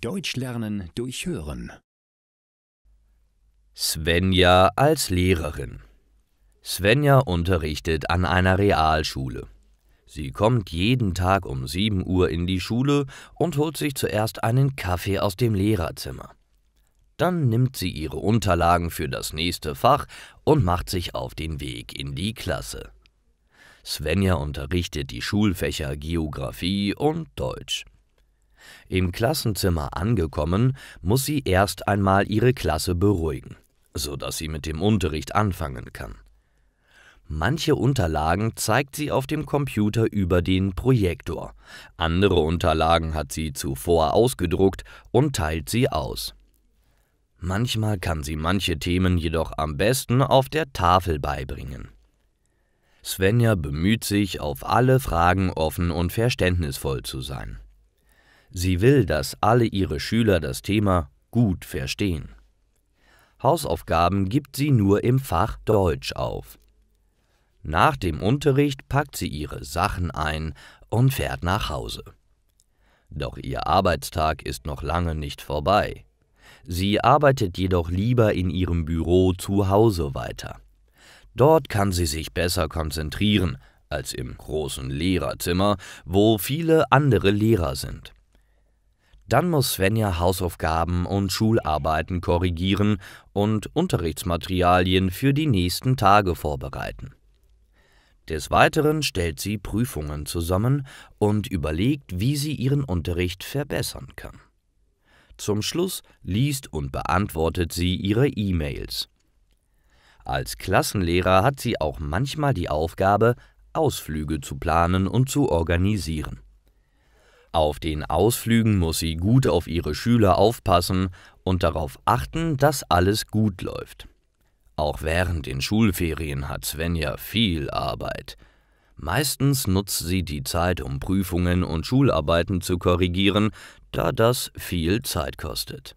Deutsch lernen durch Hören. Svenja als Lehrerin. Svenja unterrichtet an einer Realschule. Sie kommt jeden Tag um 7 Uhr in die Schule und holt sich zuerst einen Kaffee aus dem Lehrerzimmer. Dann nimmt sie ihre Unterlagen für das nächste Fach und macht sich auf den Weg in die Klasse. Svenja unterrichtet die Schulfächer Geographie und Deutsch. Im Klassenzimmer angekommen, muss sie erst einmal ihre Klasse beruhigen, sodass sie mit dem Unterricht anfangen kann. Manche Unterlagen zeigt sie auf dem Computer über den Projektor, andere Unterlagen hat sie zuvor ausgedruckt und teilt sie aus. Manchmal kann sie manche Themen jedoch am besten auf der Tafel beibringen. Svenja bemüht sich, auf alle Fragen offen und verständnisvoll zu sein. Sie will, dass alle ihre Schüler das Thema gut verstehen. Hausaufgaben gibt sie nur im Fach Deutsch auf. Nach dem Unterricht packt sie ihre Sachen ein und fährt nach Hause. Doch ihr Arbeitstag ist noch lange nicht vorbei. Sie arbeitet jedoch lieber in ihrem Büro zu Hause weiter. Dort kann sie sich besser konzentrieren als im großen Lehrerzimmer, wo viele andere Lehrer sind. Dann muss Svenja Hausaufgaben und Schularbeiten korrigieren und Unterrichtsmaterialien für die nächsten Tage vorbereiten. Des Weiteren stellt sie Prüfungen zusammen und überlegt, wie sie ihren Unterricht verbessern kann. Zum Schluss liest und beantwortet sie ihre E-Mails. Als Klassenlehrer hat sie auch manchmal die Aufgabe, Ausflüge zu planen und zu organisieren. Auf den Ausflügen muss sie gut auf ihre Schüler aufpassen und darauf achten, dass alles gut läuft. Auch während den Schulferien hat Svenja viel Arbeit. Meistens nutzt sie die Zeit, um Prüfungen und Schularbeiten zu korrigieren, da das viel Zeit kostet.